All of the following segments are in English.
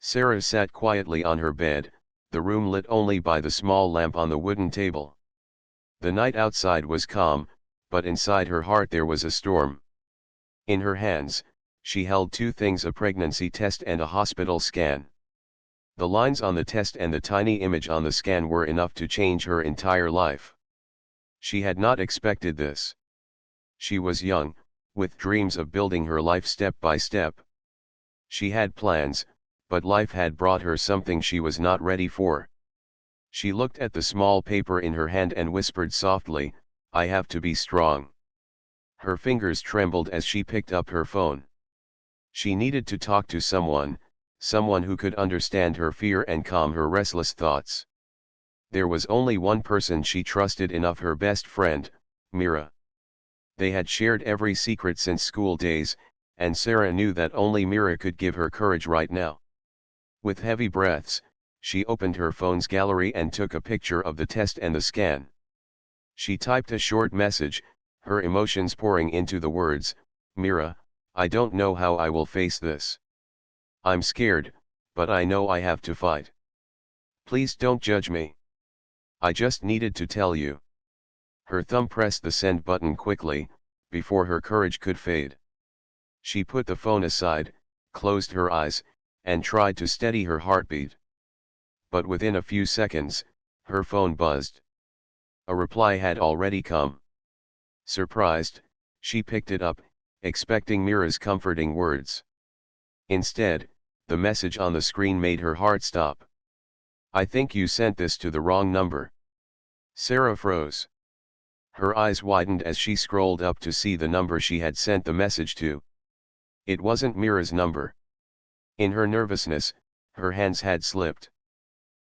Sarah sat quietly on her bed, the room lit only by the small lamp on the wooden table. The night outside was calm, but inside her heart there was a storm. In her hands, she held two things: a pregnancy test and a hospital scan. The lines on the test and the tiny image on the scan were enough to change her entire life. She had not expected this. She was young, with dreams of building her life step by step. She had plans, but life had brought her something she was not ready for. She looked at the small paper in her hand and whispered softly, "I have to be strong." Her fingers trembled as she picked up her phone. She needed to talk to someone who could understand her fear and calm her restless thoughts. There was only one person she trusted enough: her best friend, Mira. They had shared every secret since school days, and Sarah knew that only Mira could give her courage right now. With heavy breaths, she opened her phone's gallery and took a picture of the test and the scan. She typed a short message, her emotions pouring into the words, "Mira, I don't know how I will face this. I'm scared, but I know I have to fight. Please don't judge me. I just needed to tell you." Her thumb pressed the send button quickly, before her courage could fade. She put the phone aside, closed her eyes, and tried to steady her heartbeat. But within a few seconds, her phone buzzed. A reply had already come. Surprised, she picked it up, expecting Mira's comforting words. Instead, the message on the screen made her heart stop. "I think you sent this to the wrong number." Sarah froze. Her eyes widened as she scrolled up to see the number she had sent the message to. It wasn't Mira's number. In her nervousness, her hands had slipped.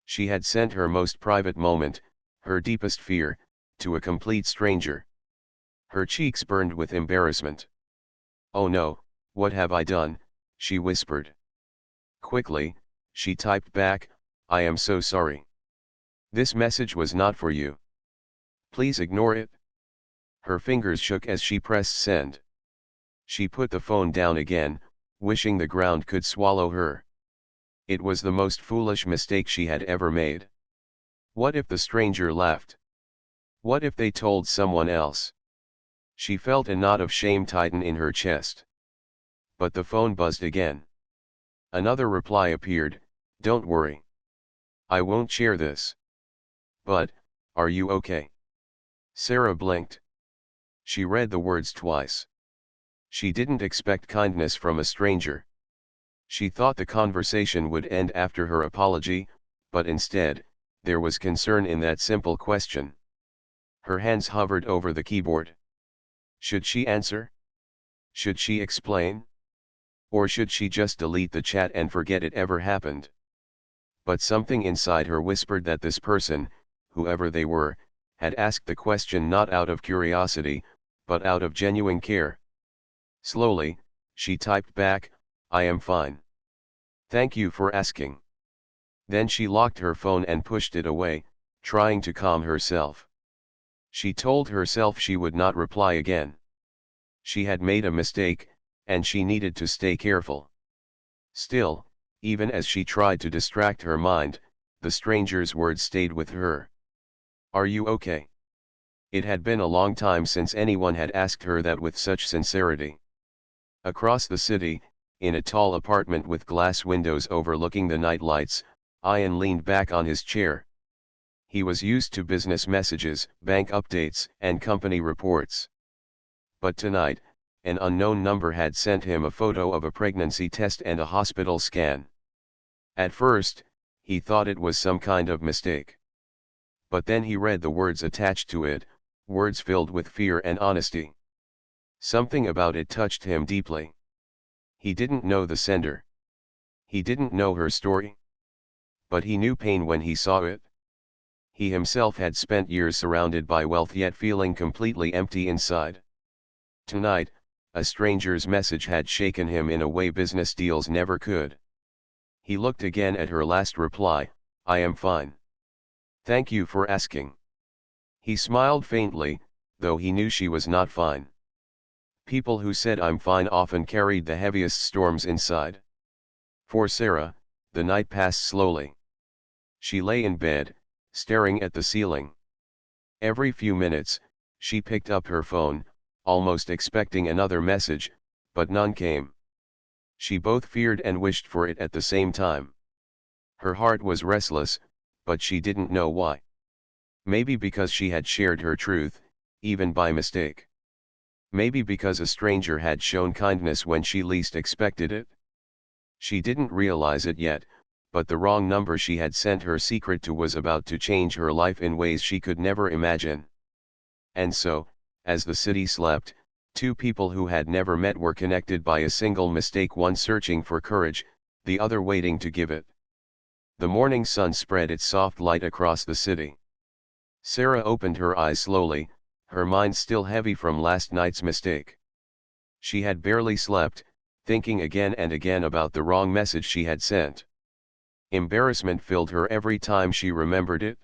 She had sent her most private moment, her deepest fear, to a complete stranger. Her cheeks burned with embarrassment. "Oh no, what have I done?" she whispered. Quickly, she typed back, "I am so sorry. This message was not for you. Please ignore it." Her fingers shook as she pressed send. She put the phone down again, wishing the ground could swallow her. It was the most foolish mistake she had ever made. What if the stranger left? What if they told someone else? She felt a knot of shame tighten in her chest. But the phone buzzed again. Another reply appeared, "Don't worry. I won't share this. But, are you okay?" Sarah blinked. She read the words twice. She didn't expect kindness from a stranger. She thought the conversation would end after her apology, but instead, there was concern in that simple question. Her hands hovered over the keyboard. Should she answer? Should she explain? Or should she just delete the chat and forget it ever happened? But something inside her whispered that this person, whoever they were, had asked the question not out of curiosity, but out of genuine care. Slowly, she typed back, "I am fine. Thank you for asking." Then she locked her phone and pushed it away, trying to calm herself. She told herself she would not reply again. She had made a mistake, and she needed to stay careful. Still, even as she tried to distract her mind, the stranger's words stayed with her. "Are you okay?" It had been a long time since anyone had asked her that with such sincerity. Across the city, in a tall apartment with glass windows overlooking the night lights, Ian leaned back on his chair. He was used to business messages, bank updates, and company reports. But tonight, an unknown number had sent him a photo of a pregnancy test and a hospital scan. At first, he thought it was some kind of mistake. But then he read the words attached to it, words filled with fear and honesty. Something about it touched him deeply. He didn't know the sender. He didn't know her story. But he knew pain when he saw it. He himself had spent years surrounded by wealth yet feeling completely empty inside. Tonight, a stranger's message had shaken him in a way business deals never could. He looked again at her last reply, "I am fine. Thank you for asking." He smiled faintly, though he knew she was not fine. People who said "I'm fine" often carried the heaviest storms inside. For Sarah, The night passed slowly. She lay in bed, staring at the ceiling. Every few minutes, she picked up her phone, almost expecting another message, but none came. She both feared and wished for it at the same time. Her heart was restless, but she didn't know why. Maybe because she had shared her truth, even by mistake. Maybe because a stranger had shown kindness when she least expected it. She didn't realize it yet, but the wrong number she had sent her secret to was about to change her life in ways she could never imagine. And so, as the city slept, two people who had never met were connected by a single mistake, one searching for courage, the other waiting to give it. The morning sun spread its soft light across the city. Sarah opened her eyes slowly, her mind still heavy from last night's mistake. She had barely slept, thinking again and again about the wrong message she had sent. Embarrassment filled her every time she remembered it.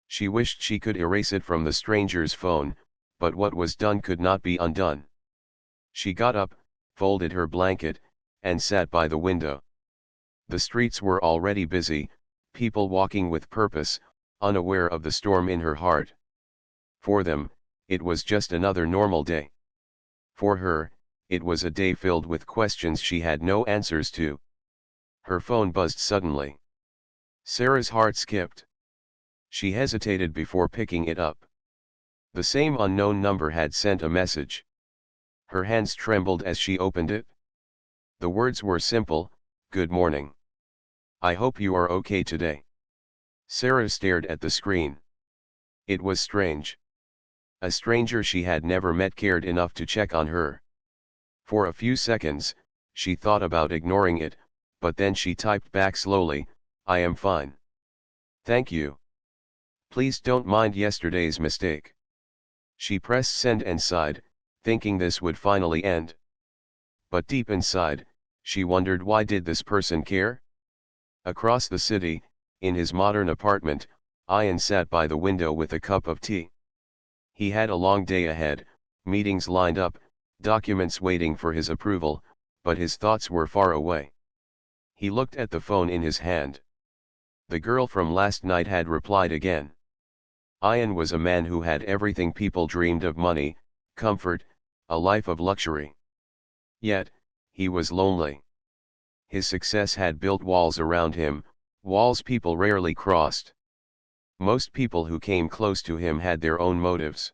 She wished she could erase it from the stranger's phone, but what was done could not be undone. She got up, folded her blanket, and sat by the window. The streets were already busy, people walking with purpose, unaware of the storm in her heart. For them, it was just another normal day. For her, it was a day filled with questions she had no answers to. Her phone buzzed suddenly. Sarah's heart skipped. She hesitated before picking it up. The same unknown number had sent a message. Her hands trembled as she opened it. The words were simple: "Good morning. I hope you are okay today." Sarah stared at the screen. It was strange. A stranger she had never met cared enough to check on her. For a few seconds, she thought about ignoring it, but then she typed back slowly, "I am fine. Thank you. Please don't mind yesterday's mistake." She pressed send and sighed, thinking this would finally end. But deep inside, she wondered, why did this person care? Across the city, in his modern apartment, Ian sat by the window with a cup of tea. He had a long day ahead, meetings lined up, documents waiting for his approval, but his thoughts were far away. He looked at the phone in his hand. The girl from last night had replied again. Ian was a man who had everything people dreamed of: money, comfort, a life of luxury. Yet, he was lonely. His success had built walls around him, walls people rarely crossed. Most people who came close to him had their own motives.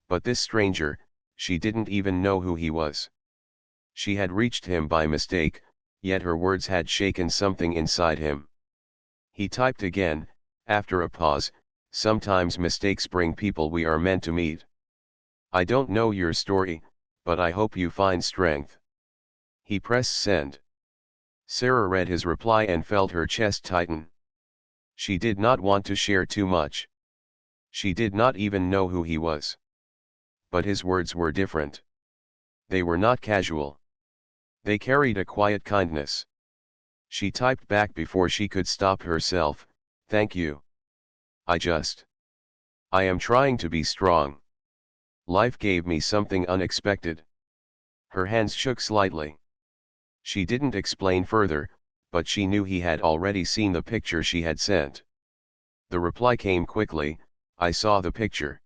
But this stranger, she didn't even know who he was. She had reached him by mistake, yet her words had shaken something inside him. He typed again, after a pause, "Sometimes mistakes bring people we are meant to meet. I don't know your story, but I hope you find strength." He pressed send. Sarah read his reply and felt her chest tighten. She did not want to share too much. She did not even know who he was. But his words were different. They were not casual. They carried a quiet kindness. She typed back before she could stop herself, "Thank you. I am trying to be strong. Life gave me something unexpected." Her hands shook slightly. She didn't explain further, but she knew he had already seen the picture she had sent. The reply came quickly, "I saw the picture.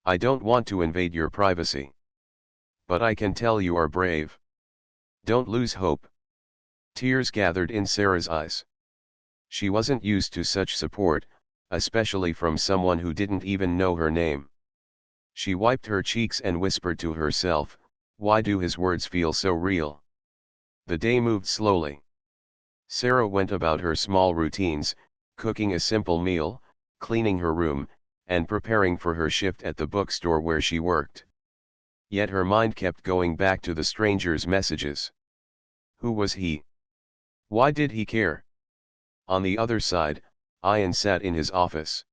I don't want to invade your privacy. But I can tell you are brave. Don't lose hope." Tears gathered in Sarah's eyes. She wasn't used to such support, especially from someone who didn't even know her name. She wiped her cheeks and whispered to herself, "Why do his words feel so real?" The day moved slowly. Sarah went about her small routines, cooking a simple meal, cleaning her room, and preparing for her shift at the bookstore where she worked. Yet her mind kept going back to the stranger's messages. Who was he? Why did he care? On the other side, Ian sat in his office.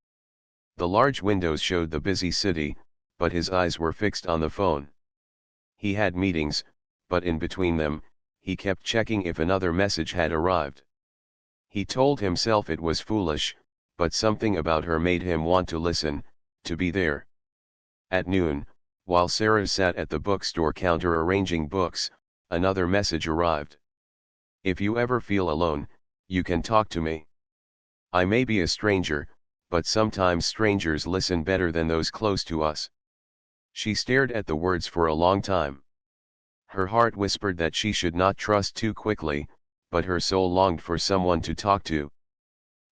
The large windows showed the busy city, but his eyes were fixed on the phone. He had meetings, but in between them, he kept checking if another message had arrived. He told himself it was foolish, but something about her made him want to listen, to be there. At noon, while Sarah sat at the bookstore counter arranging books, another message arrived. "If you ever feel alone, you can talk to me. I may be a stranger, but sometimes strangers listen better than those close to us. She stared at the words for a long time. Her heart whispered that she should not trust too quickly, but her soul longed for someone to talk to.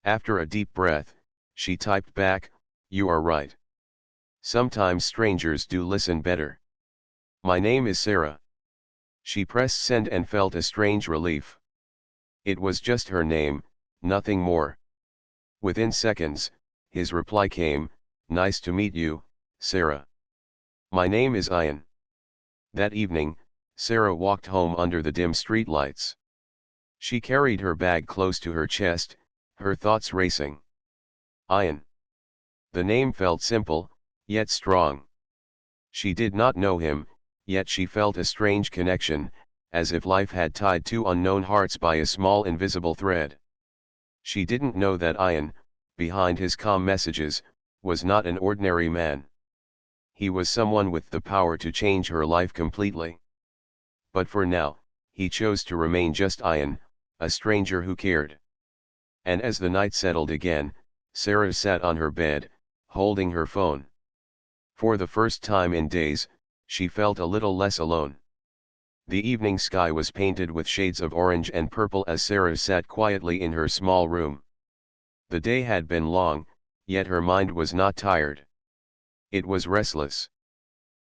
After a deep breath, she typed back, "You are right. Sometimes strangers do listen better. My name is Sarah." She pressed send and felt a strange relief. It was just her name, nothing more. Within seconds, his reply came, "Nice to meet you, Sarah. My name is Ian." That evening, Sarah walked home under the dim streetlights. She carried her bag close to her chest, her thoughts racing. Ian. The name felt simple, yet strong. She did not know him, yet she felt a strange connection, as if life had tied two unknown hearts by a small invisible thread. She didn't know that Ian, behind his calm messages, was not an ordinary man. He was someone with the power to change her life completely. But for now, he chose to remain just Ian, a stranger who cared. And as the night settled again, Sarah sat on her bed, holding her phone. For the first time in days, she felt a little less alone. The evening sky was painted with shades of orange and purple as Sarah sat quietly in her small room. The day had been long, yet her mind was not tired. It was restless.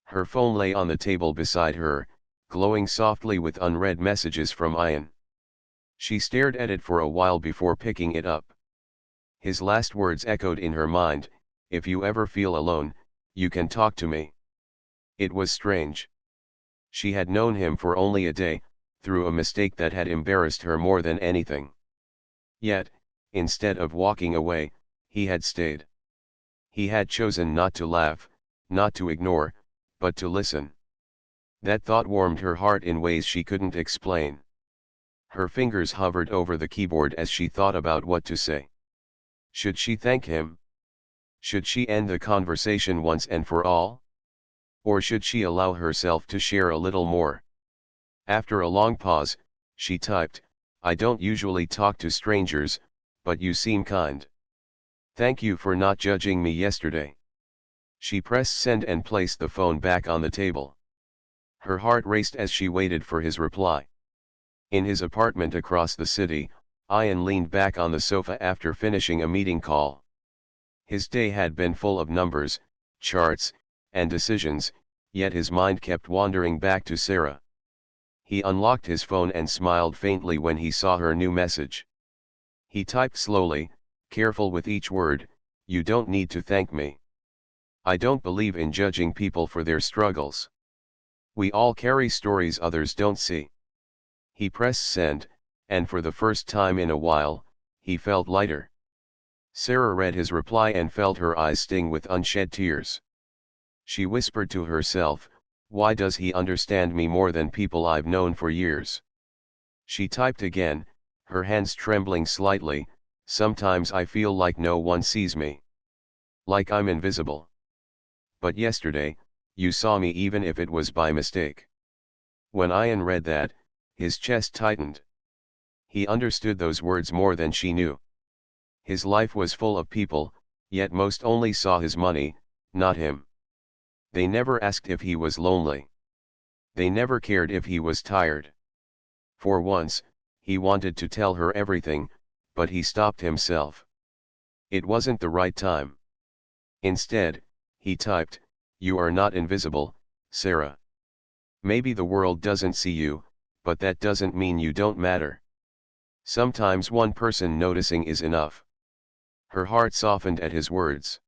Her phone lay on the table beside her, glowing softly with unread messages from Ian. She stared at it for a while before picking it up. His last words echoed in her mind, "If you ever feel alone, you can talk to me." It was strange. She had known him for only a day, through a mistake that had embarrassed her more than anything. Yet, instead of walking away, he had stayed. He had chosen not to laugh, not to ignore, but to listen. That thought warmed her heart in ways she couldn't explain. Her fingers hovered over the keyboard as she thought about what to say. Should she thank him? Should she end the conversation once and for all? Or should she allow herself to share a little more? After a long pause, she typed, "I don't usually talk to strangers, but you seem kind. Thank you for not judging me yesterday." She pressed send and placed the phone back on the table. Her heart raced as she waited for his reply. In his apartment across the city, Ian leaned back on the sofa after finishing a meeting call. His day had been full of numbers, charts, and decisions, yet his mind kept wandering back to Sarah. He unlocked his phone and smiled faintly when he saw her new message. He typed slowly, careful with each word, "You don't need to thank me. I don't believe in judging people for their struggles. We all carry stories others don't see." He pressed send, and for the first time in a while, he felt lighter. Sarah read his reply and felt her eyes sting with unshed tears. She whispered to herself, "Why does he understand me more than people I've known for years?" She typed again, her hands trembling slightly, "Sometimes I feel like no one sees me. Like I'm invisible. But yesterday, you saw me even if it was by mistake." When Ian read that, his chest tightened. He understood those words more than she knew. His life was full of people, yet most only saw his money, not him. They never asked if he was lonely. They never cared if he was tired. For once, he wanted to tell her everything, but he stopped himself. It wasn't the right time. Instead, he typed, "You are not invisible, Sarah. Maybe the world doesn't see you, but that doesn't mean you don't matter. Sometimes one person noticing is enough." Her heart softened at his words.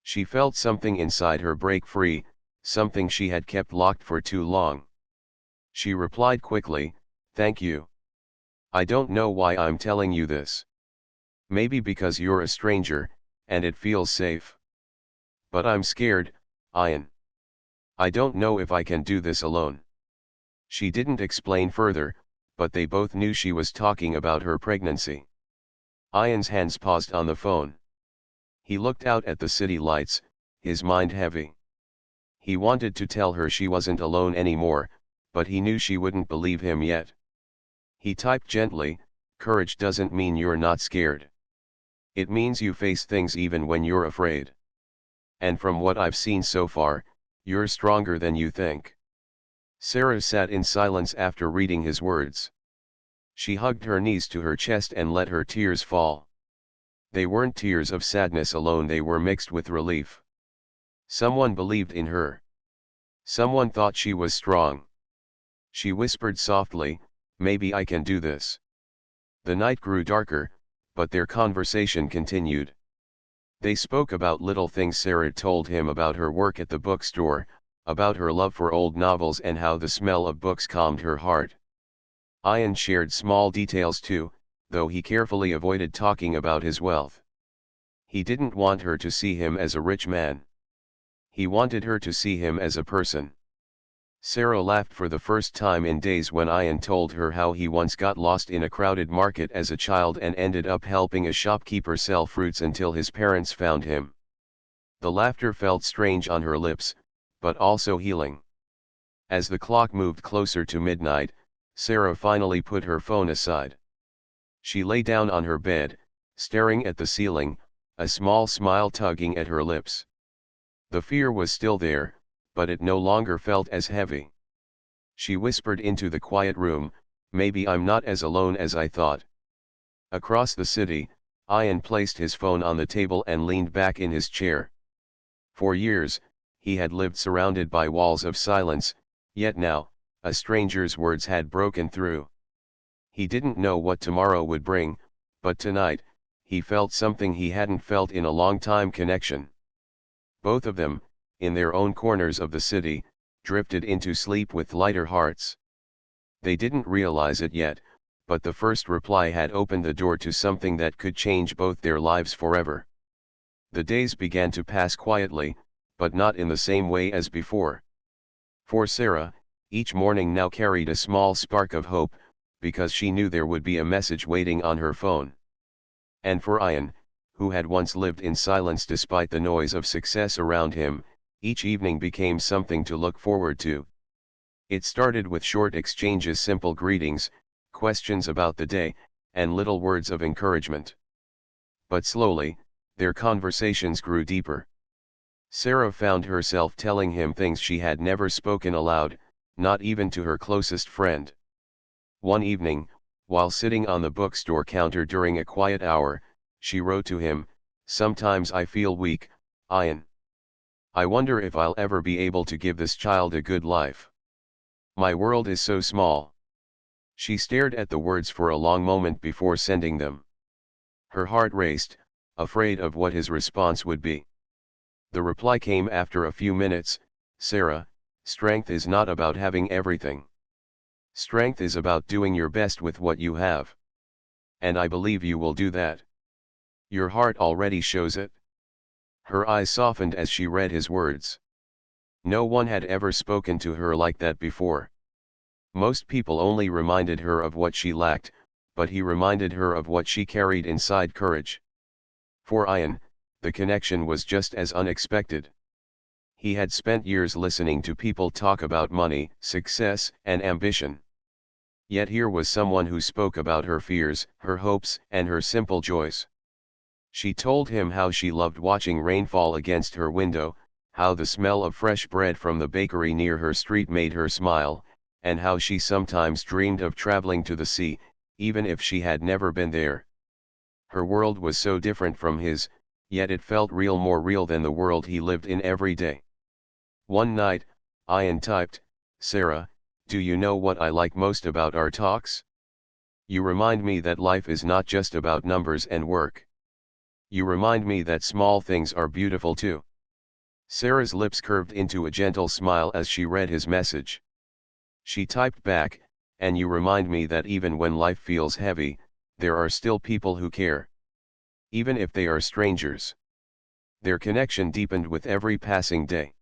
She felt something inside her break free, something she had kept locked for too long. She replied quickly, "Thank you. I don't know why I'm telling you this. Maybe because you're a stranger, and it feels safe. But I'm scared, Ian. I don't know if I can do this alone." She didn't explain further, but they both knew she was talking about her pregnancy. Ian's hands paused on the phone. He looked out at the city lights, his mind heavy. He wanted to tell her she wasn't alone anymore, but he knew she wouldn't believe him yet. He typed gently, Courage doesn't mean you're not scared. It means you face things even when you're afraid. And from what I've seen so far, you're stronger than you think. Sarah sat in silence after reading his words. She hugged her knees to her chest and let her tears fall. They weren't tears of sadness alone, they were mixed with relief. Someone believed in her. Someone thought she was strong. She whispered softly, "Maybe I can do this." The night grew darker, but their conversation continued. They spoke about little things. Sarah told him about her work at the bookstore, about her love for old novels and how the smell of books calmed her heart. Ian shared small details too, though he carefully avoided talking about his wealth. He didn't want her to see him as a rich man. He wanted her to see him as a person. Sarah laughed for the first time in days when Ian told her how he once got lost in a crowded market as a child and ended up helping a shopkeeper sell fruits until his parents found him. The laughter felt strange on her lips, but also healing. As the clock moved closer to midnight, Sarah finally put her phone aside. She lay down on her bed, staring at the ceiling, a small smile tugging at her lips. The fear was still there, but it no longer felt as heavy. She whispered into the quiet room, "Maybe I'm not as alone as I thought." Across the city, Ian placed his phone on the table and leaned back in his chair. For years, he had lived surrounded by walls of silence, yet now, a stranger's words had broken through. He didn't know what tomorrow would bring, but tonight, he felt something he hadn't felt in a long time: connection. Both of them, in their own corners of the city, drifted into sleep with lighter hearts. They didn't realize it yet, but the first reply had opened the door to something that could change both their lives forever. The days began to pass quietly, but not in the same way as before. For Sarah, each morning now carried a small spark of hope, because she knew there would be a message waiting on her phone. And for Ian, who had once lived in silence despite the noise of success around him, each evening became something to look forward to. It started with short exchanges, simple greetings, questions about the day, and little words of encouragement. But slowly, their conversations grew deeper. Sarah found herself telling him things she had never spoken aloud, not even to her closest friend. One evening, while sitting on the bookstore counter during a quiet hour, she wrote to him, "Sometimes I feel weak, Ian. I wonder if I'll ever be able to give this child a good life. My world is so small." She stared at the words for a long moment before sending them. Her heart raced, afraid of what his response would be. The reply came after a few minutes, "Sarah, strength is not about having everything. Strength is about doing your best with what you have. And I believe you will do that. Your heart already shows it." Her eyes softened as she read his words. No one had ever spoken to her like that before. Most people only reminded her of what she lacked, but he reminded her of what she carried inside: courage. For Ian, the connection was just as unexpected. He had spent years listening to people talk about money, success, and ambition. Yet here was someone who spoke about her fears, her hopes, and her simple joys. She told him how she loved watching rain fall against her window, how the smell of fresh bread from the bakery near her street made her smile, and how she sometimes dreamed of traveling to the sea, even if she had never been there. Her world was so different from his, yet it felt real, more real than the world he lived in every day. One night, Ian typed, "Sarah, do you know what I like most about our talks? You remind me that life is not just about numbers and work. You remind me that small things are beautiful too." Sarah's lips curved into a gentle smile as she read his message. She typed back, "And you remind me that even when life feels heavy, there are still people who care. Even if they are strangers." Their connection deepened with every passing day.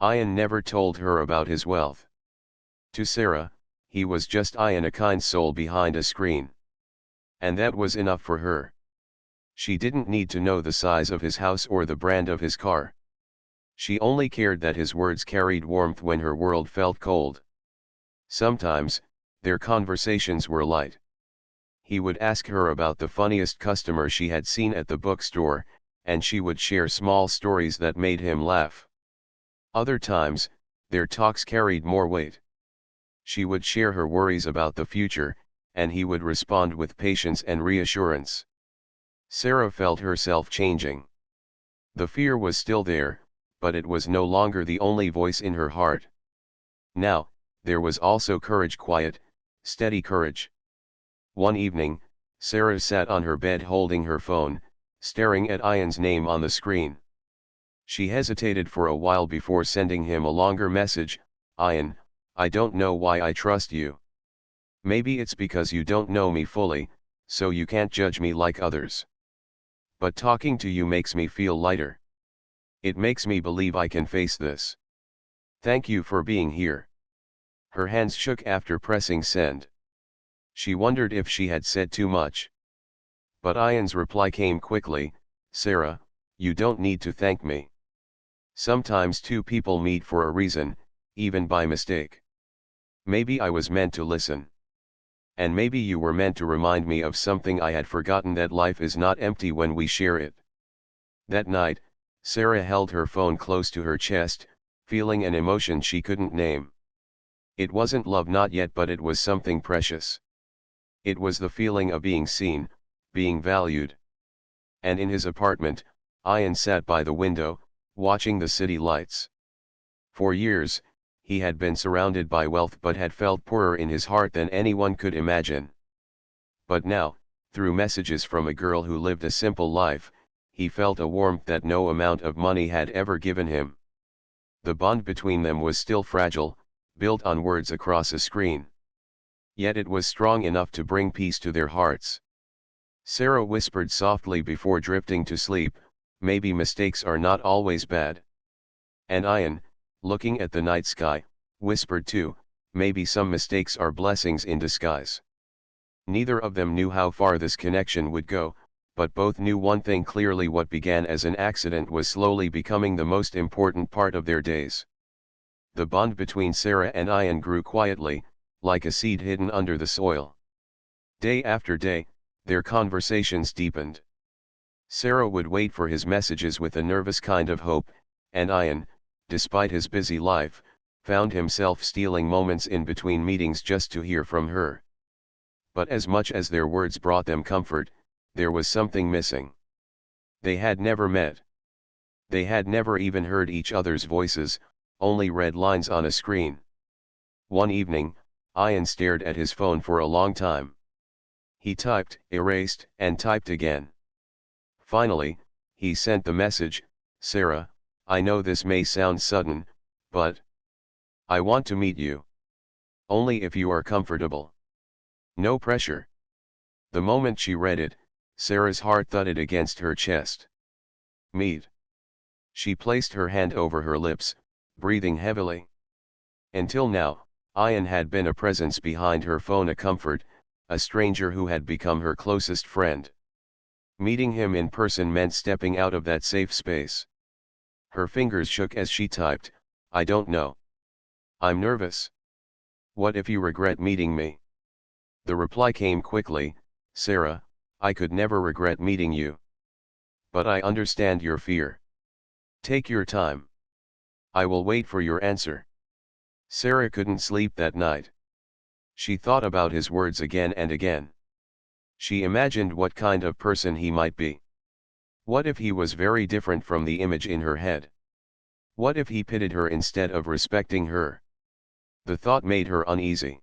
Ian never told her about his wealth. To Sarah, he was just Ian, a kind soul behind a screen. And that was enough for her. She didn't need to know the size of his house or the brand of his car. She only cared that his words carried warmth when her world felt cold. Sometimes, their conversations were light. He would ask her about the funniest customer she had seen at the bookstore, and she would share small stories that made him laugh. Other times, their talks carried more weight. She would share her worries about the future, and he would respond with patience and reassurance. Sarah felt herself changing. The fear was still there, but it was no longer the only voice in her heart. Now, there was also courage, quiet, steady courage. One evening, Sarah sat on her bed holding her phone, staring at Ian's name on the screen. She hesitated for a while before sending him a longer message. Ian, I don't know why I trust you. Maybe it's because you don't know me fully, so you can't judge me like others. But talking to you makes me feel lighter. It makes me believe I can face this. Thank you for being here. Her hands shook after pressing send. She wondered if she had said too much. But Ian's reply came quickly. Sarah, you don't need to thank me. Sometimes two people meet for a reason, even by mistake. Maybe I was meant to listen. And maybe you were meant to remind me of something I had forgotten, that life is not empty when we share it. That night, Sarah held her phone close to her chest, feeling an emotion she couldn't name. It wasn't love, not yet, but it was something precious. It was the feeling of being seen, being valued. And in his apartment, Ian sat by the window, watching the city lights. For years, he had been surrounded by wealth but had felt poorer in his heart than anyone could imagine. But now, through messages from a girl who lived a simple life, he felt a warmth that no amount of money had ever given him. The bond between them was still fragile, built on words across a screen. Yet it was strong enough to bring peace to their hearts. Sarah whispered softly before drifting to sleep, maybe mistakes are not always bad. And Ian, looking at the night sky, whispered too, maybe some mistakes are blessings in disguise. Neither of them knew how far this connection would go, but both knew one thing clearly: what began as an accident was slowly becoming the most important part of their days. The bond between Sarah and Ian grew quietly, like a seed hidden under the soil. Day after day, their conversations deepened. Sarah would wait for his messages with a nervous kind of hope, and Ian, despite his busy life, found himself stealing moments in between meetings just to hear from her. But as much as their words brought them comfort, there was something missing. They had never met. They had never even heard each other's voices, only read lines on a screen. One evening, Ian stared at his phone for a long time. He typed, erased, and typed again. Finally, he sent the message, Sarah, I know this may sound sudden, but I want to meet you. Only if you are comfortable. No pressure. The moment she read it, Sarah's heart thudded against her chest. Meet. She placed her hand over her lips, breathing heavily. Until now, Ian had been a presence behind her phone, a comfort, a stranger who had become her closest friend. Meeting him in person meant stepping out of that safe space. Her fingers shook as she typed, I don't know. I'm nervous. What if you regret meeting me? The reply came quickly, Sarah, I could never regret meeting you. But I understand your fear. Take your time. I will wait for your answer. Sarah couldn't sleep that night. She thought about his words again and again. She imagined what kind of person he might be. What if he was very different from the image in her head? What if he pitied her instead of respecting her? The thought made her uneasy.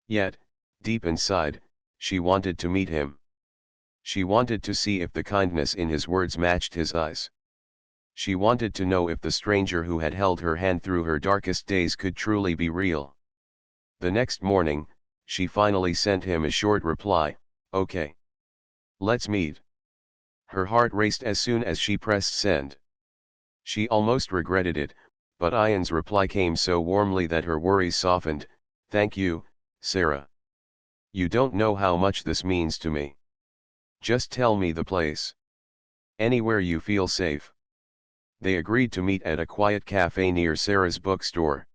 Yet, deep inside, she wanted to meet him. She wanted to see if the kindness in his words matched his eyes. She wanted to know if the stranger who had held her hand through her darkest days could truly be real. The next morning, she finally sent him a short reply, okay. Let's meet. Her heart raced as soon as she pressed send. She almost regretted it, but Ian's reply came so warmly that her worries softened. Thank you, Sarah. You don't know how much this means to me. Just tell me the place. Anywhere you feel safe. They agreed to meet at a quiet cafe near Sarah's bookstore.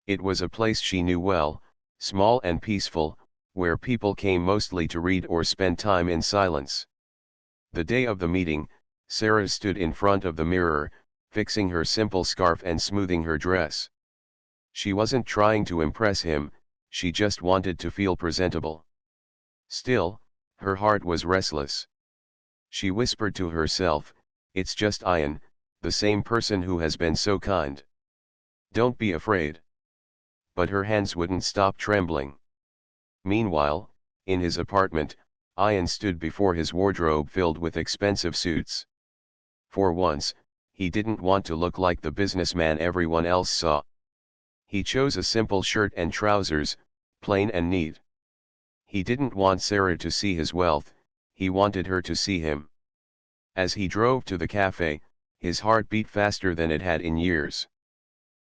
It was a place she knew well, small and peaceful, where people came mostly to read or spend time in silence. The day of the meeting, Sarah stood in front of the mirror, fixing her simple scarf and smoothing her dress. She wasn't trying to impress him, she just wanted to feel presentable. Still, her heart was restless. She whispered to herself, "It's just Ian, the same person who has been so kind. Don't be afraid." But her hands wouldn't stop trembling. Meanwhile, in his apartment, Ian stood before his wardrobe filled with expensive suits. For once, he didn't want to look like the businessman everyone else saw. He chose a simple shirt and trousers, plain and neat. He didn't want Sarah to see his wealth, he wanted her to see him. As he drove to the cafe, his heart beat faster than it had in years.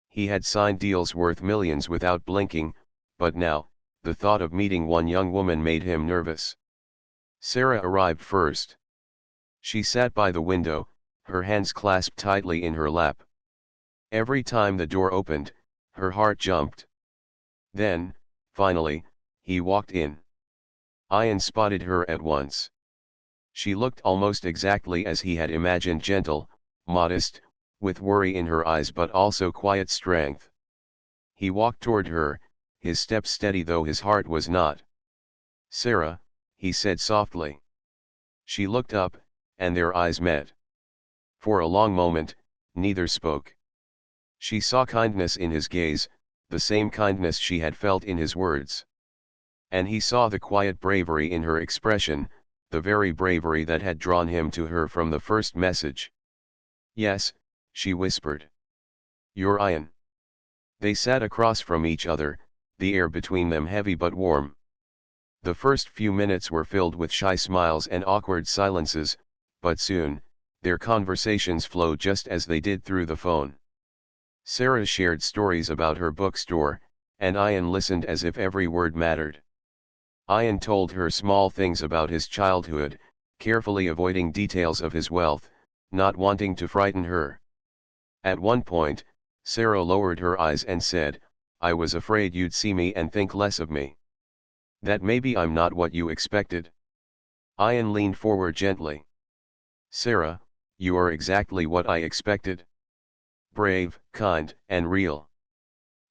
He had signed deals worth millions without blinking, but now, the thought of meeting one young woman made him nervous. Sarah arrived first. She sat by the window, her hands clasped tightly in her lap. Every time the door opened, her heart jumped. Then, finally, he walked in. Ian spotted her at once. She looked almost exactly as he had imagined, gentle, modest, with worry in her eyes but also quiet strength. He walked toward her, his step steady though his heart was not. "Sarah," he said softly. She looked up, and their eyes met. For a long moment, neither spoke. She saw kindness in his gaze, the same kindness she had felt in his words. And he saw the quiet bravery in her expression, the very bravery that had drawn him to her from the first message. "Yes," she whispered. "You're Ian." They sat across from each other, the air between them heavy but warm. The first few minutes were filled with shy smiles and awkward silences, but soon, their conversations flowed just as they did through the phone. Sarah shared stories about her bookstore, and Ian listened as if every word mattered. Ian told her small things about his childhood, carefully avoiding details of his wealth, not wanting to frighten her. At one point, Sarah lowered her eyes and said, "I was afraid you'd see me and think less of me. That maybe I'm not what you expected." Ian leaned forward gently. "Sarah, you are exactly what I expected. Brave, kind, and real.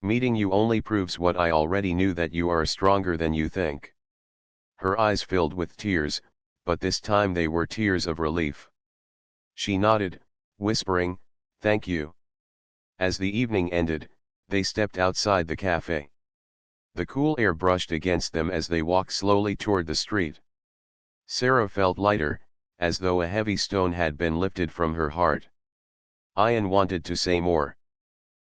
Meeting you only proves what I already knew, that you are stronger than you think." Her eyes filled with tears, but this time they were tears of relief. She nodded, whispering, "Thank you." As the evening ended, they stepped outside the cafe. The cool air brushed against them as they walked slowly toward the street. Sarah felt lighter, as though a heavy stone had been lifted from her heart. Ian wanted to say more.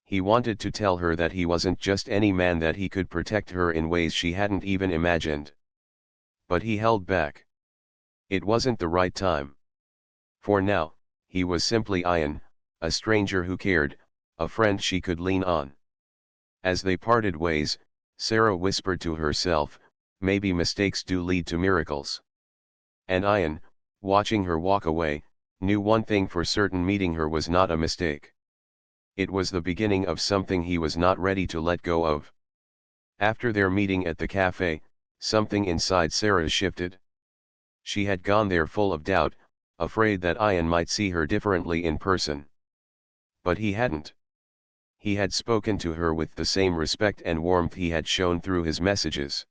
He wanted to tell her that he wasn't just any man, that he could protect her in ways she hadn't even imagined. But he held back. It wasn't the right time. For now, he was simply Ian, a stranger who cared, a friend she could lean on. As they parted ways, Sarah whispered to herself, "Maybe mistakes do lead to miracles." And Ian, watching her walk away, knew one thing for certain: meeting her was not a mistake. It was the beginning of something he was not ready to let go of. After their meeting at the cafe, something inside Sarah shifted. She had gone there full of doubt, afraid that Ian might see her differently in person. But he hadn't. He had spoken to her with the same respect and warmth he had shown through his messages.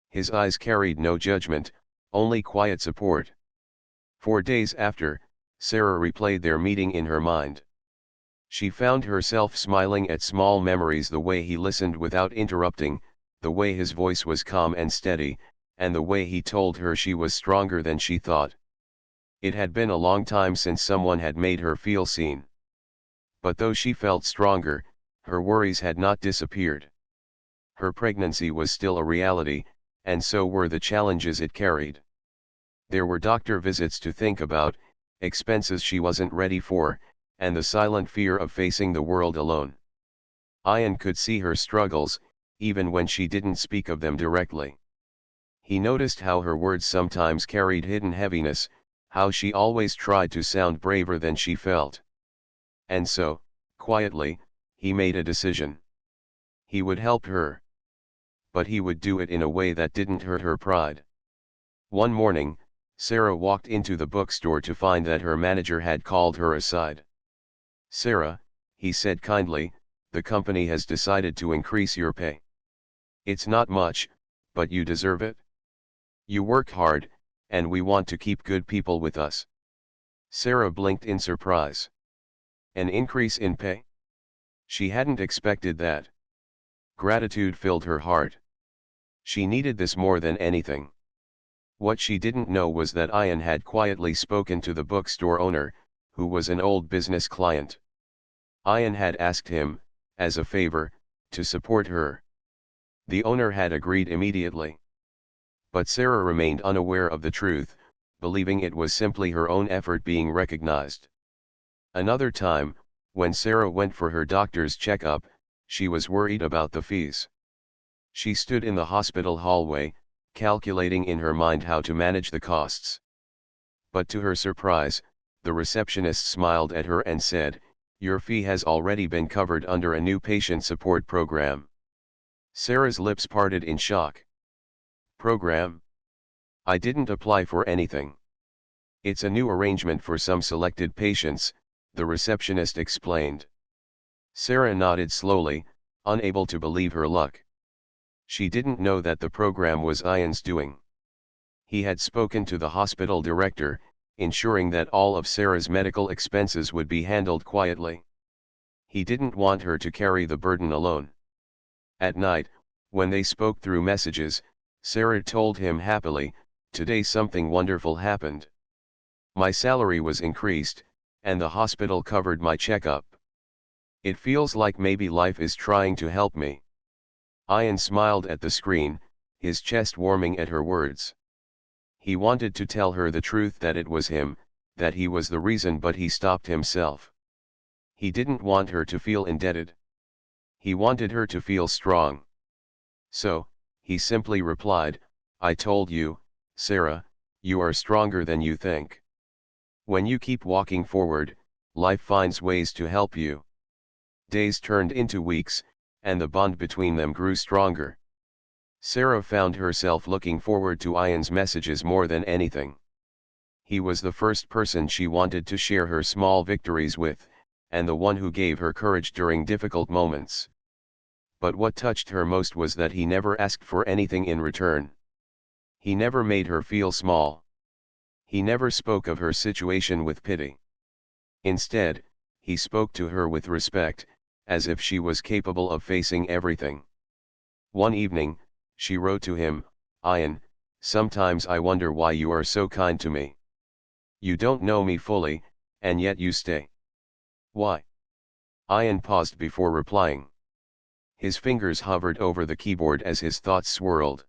His eyes carried no judgment, only quiet support. 4 days after, Sarah replayed their meeting in her mind. She found herself smiling at small memories: the way he listened without interrupting, the way his voice was calm and steady, and the way he told her she was stronger than she thought. It had been a long time since someone had made her feel seen. But though she felt stronger, her worries had not disappeared. Her pregnancy was still a reality, and so were the challenges it carried. There were doctor visits to think about, expenses she wasn't ready for, and the silent fear of facing the world alone. Ian could see her struggles, even when she didn't speak of them directly. He noticed how her words sometimes carried hidden heaviness, how she always tried to sound braver than she felt. And so, quietly, he made a decision. He would help her. but he would do it in a way that didn't hurt her pride. One morning, Sarah walked into the bookstore to find that her manager had called her aside. "Sarah," he said kindly, "the company has decided to increase your pay. It's not much, but you deserve it. You work hard, and we want to keep good people with us." Sarah blinked in surprise. An increase in pay? She hadn't expected that. Gratitude filled her heart. She needed this more than anything. What she didn't know was that Ian had quietly spoken to the bookstore owner, who was an old business client. Ian had asked him, as a favor, to support her. The owner had agreed immediately. But Sarah remained unaware of the truth, believing it was simply her own effort being recognized. Another time, when Sarah went for her doctor's checkup, she was worried about the fees. She stood in the hospital hallway, calculating in her mind how to manage the costs. But to her surprise, the receptionist smiled at her and said, "Your fee has already been covered under a new patient support program." Sarah's lips parted in shock. "Program? I didn't apply for anything." "It's a new arrangement for some selected patients," the receptionist explained. Sarah nodded slowly, unable to believe her luck. She didn't know that the program was Ian's doing. He had spoken to the hospital director, ensuring that all of Sarah's medical expenses would be handled quietly. He didn't want her to carry the burden alone. At night, when they spoke through messages, Sarah told him happily, "Today something wonderful happened. My salary was increased, and the hospital covered my checkup. It feels like maybe life is trying to help me." Ian smiled at the screen, his chest warming at her words. He wanted to tell her the truth, that it was him, that he was the reason, but he stopped himself. He didn't want her to feel indebted. He wanted her to feel strong. So, he simply replied, "I told you, Sarah, you are stronger than you think. When you keep walking forward, life finds ways to help you." Days turned into weeks, and the bond between them grew stronger. Sarah found herself looking forward to Ian's messages more than anything. He was the first person she wanted to share her small victories with, and the one who gave her courage during difficult moments. But what touched her most was that he never asked for anything in return. He never made her feel small. He never spoke of her situation with pity. Instead, he spoke to her with respect, as if she was capable of facing everything. One evening, she wrote to him, "Ian, sometimes I wonder why you are so kind to me. You don't know me fully, and yet you stay. Why?" Ian paused before replying. His fingers hovered over the keyboard as his thoughts swirled.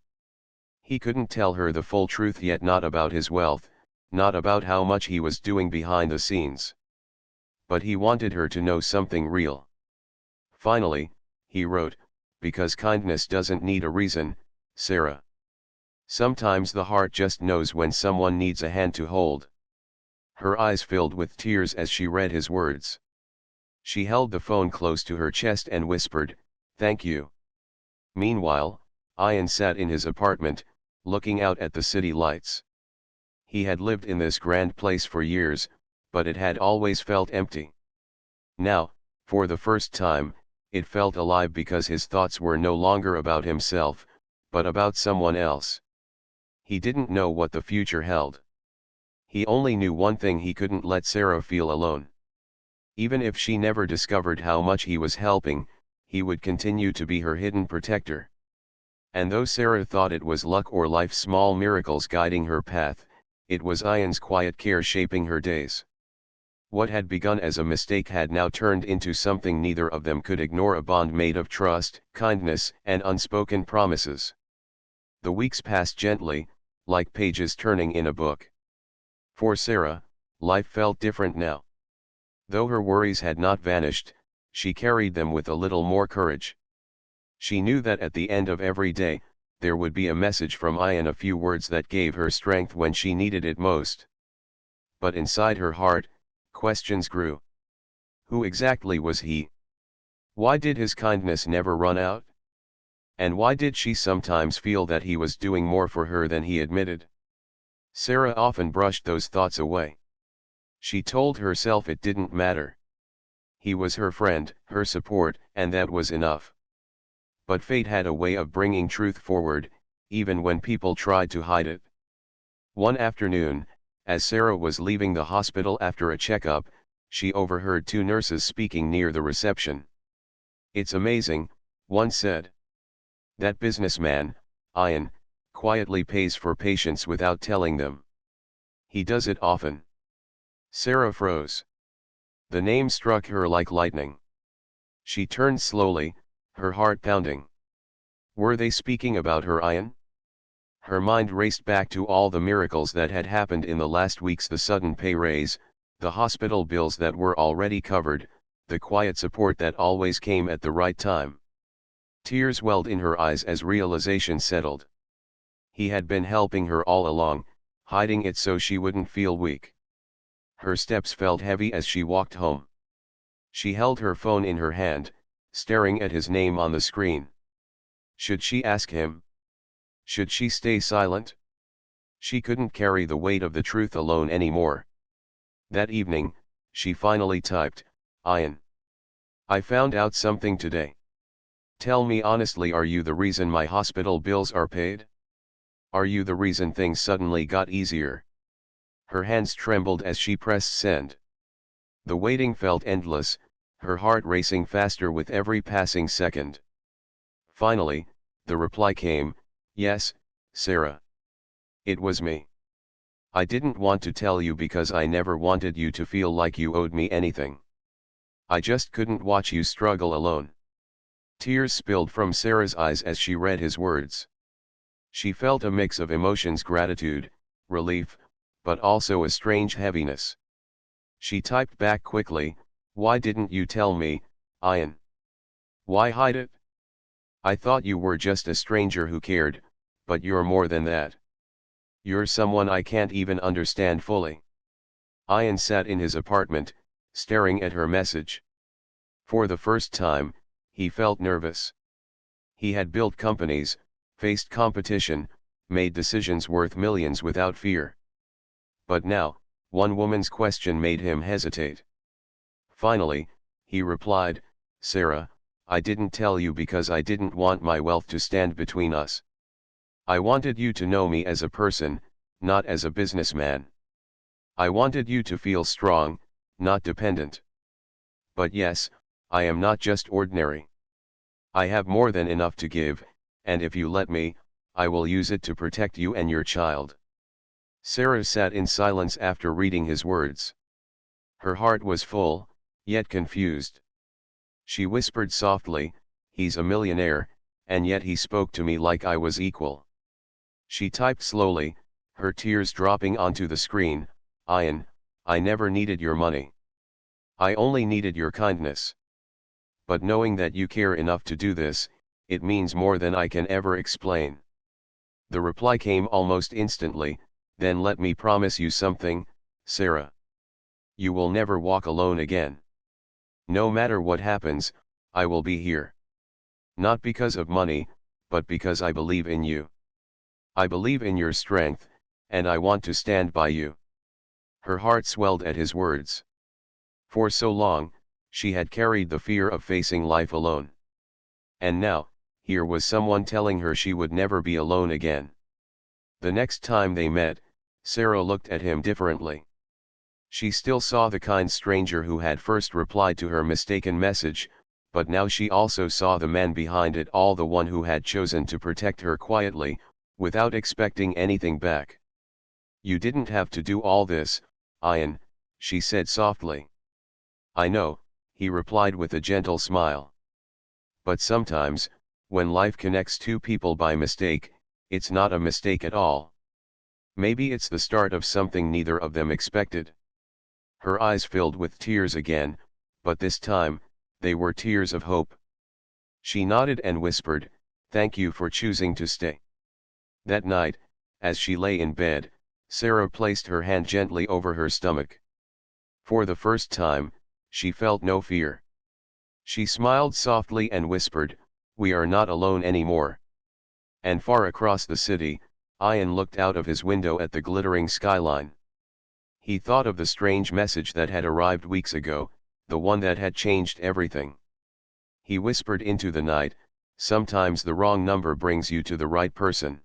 He couldn't tell her the full truth yet, not about his wealth, not about how much he was doing behind the scenes. But he wanted her to know something real. Finally, he wrote, "Because kindness doesn't need a reason, Sarah. Sometimes the heart just knows when someone needs a hand to hold." Her eyes filled with tears as she read his words. She held the phone close to her chest and whispered, "Thank you." Meanwhile, Ian sat in his apartment, looking out at the city lights. He had lived in this grand place for years, but it had always felt empty. Now, for the first time, it felt alive because his thoughts were no longer about himself, but about someone else. He didn't know what the future held. He only knew one thing: he couldn't let Sarah feel alone. Even if she never discovered how much he was helping, he would continue to be her hidden protector. And though Sarah thought it was luck or life's small miracles guiding her path, it was Ian's quiet care shaping her days. What had begun as a mistake had now turned into something neither of them could ignore: a bond made of trust, kindness, and unspoken promises. The weeks passed gently, like pages turning in a book. For Sarah, life felt different now. Though her worries had not vanished, she carried them with a little more courage. She knew that at the end of every day, there would be a message from Ian, a few words that gave her strength when she needed it most. But inside her heart, questions grew. Who exactly was he? Why did his kindness never run out? And why did she sometimes feel that he was doing more for her than he admitted? Sarah often brushed those thoughts away. She told herself it didn't matter. He was her friend, her support, and that was enough. But fate had a way of bringing truth forward, even when people tried to hide it. One afternoon, as Sarah was leaving the hospital after a checkup, she overheard two nurses speaking near the reception. "It's amazing," one said. "That businessman, Ian, quietly pays for patients without telling them. He does it often." Sarah froze. The name struck her like lightning. She turned slowly, her heart pounding. Were they speaking about her Ian? Her mind raced back to all the miracles that had happened in the last weeks: the sudden pay raise, the hospital bills that were already covered, the quiet support that always came at the right time. Tears welled in her eyes as realization settled. He had been helping her all along, hiding it so she wouldn't feel weak. Her steps felt heavy as she walked home. She held her phone in her hand, staring at his name on the screen. Should she ask him? Should she stay silent? She couldn't carry the weight of the truth alone anymore. That evening, she finally typed, "Ian, I found out something today. Tell me honestly, are you the reason my hospital bills are paid? Are you the reason things suddenly got easier?" Her hands trembled as she pressed send. The waiting felt endless, her heart racing faster with every passing second. Finally, the reply came, "Yes, Sarah. It was me. I didn't want to tell you because I never wanted you to feel like you owed me anything. I just couldn't watch you struggle alone." Tears spilled from Sarah's eyes as she read his words. She felt a mix of emotions: gratitude, relief, but also a strange heaviness. She typed back quickly, "Why didn't you tell me, Ian? Why hide it? I thought you were just a stranger who cared, but you're more than that. You're someone I can't even understand fully." Ian sat in his apartment, staring at her message. For the first time, he felt nervous. He had built companies, faced competition, made decisions worth millions without fear. But now, one woman's question made him hesitate. Finally, he replied, "Sarah, I didn't tell you because I didn't want my wealth to stand between us. I wanted you to know me as a person, not as a businessman. I wanted you to feel strong, not dependent. But yes, I am not just ordinary. I have more than enough to give, and if you let me, I will use it to protect you and your child." Sarah sat in silence after reading his words. Her heart was full, yet confused. She whispered softly, "He's a millionaire, and yet he spoke to me like I was equal." She typed slowly, her tears dropping onto the screen, "Ian, I never needed your money. I only needed your kindness. But knowing that you care enough to do this, it means more than I can ever explain." The reply came almost instantly, "Then let me promise you something, Sarah. You will never walk alone again. No matter what happens, I will be here. Not because of money, but because I believe in you. I believe in your strength, and I want to stand by you." Her heart swelled at his words. For so long, she had carried the fear of facing life alone. And now, here was someone telling her she would never be alone again. The next time they met, Sarah looked at him differently. She still saw the kind stranger who had first replied to her mistaken message, but now she also saw the man behind it all, the one who had chosen to protect her quietly, without expecting anything back. "You didn't have to do all this, Ian," she said softly. "I know," he replied with a gentle smile. "But sometimes, when life connects two people by mistake, it's not a mistake at all. Maybe it's the start of something neither of them expected." Her eyes filled with tears again, but this time, they were tears of hope. She nodded and whispered, "Thank you for choosing to stay." That night, as she lay in bed, Sarah placed her hand gently over her stomach. For the first time, she felt no fear. She smiled softly and whispered, We are not alone anymore. And far across the city, Ian looked out of his window at the glittering skyline. He thought of the strange message that had arrived weeks ago, the one that had changed everything. He whispered into the night, "Sometimes the wrong number brings you to the right person."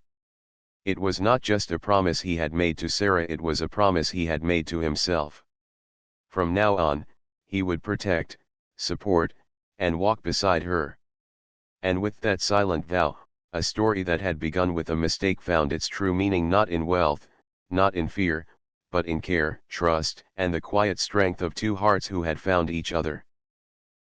It was not just a promise he had made to Sarah, it was a promise he had made to himself. From now on, he would protect, support, and walk beside her. And with that silent vow, a story that had begun with a mistake found its true meaning not in wealth, not in fear, but in care, trust, and the quiet strength of two hearts who had found each other.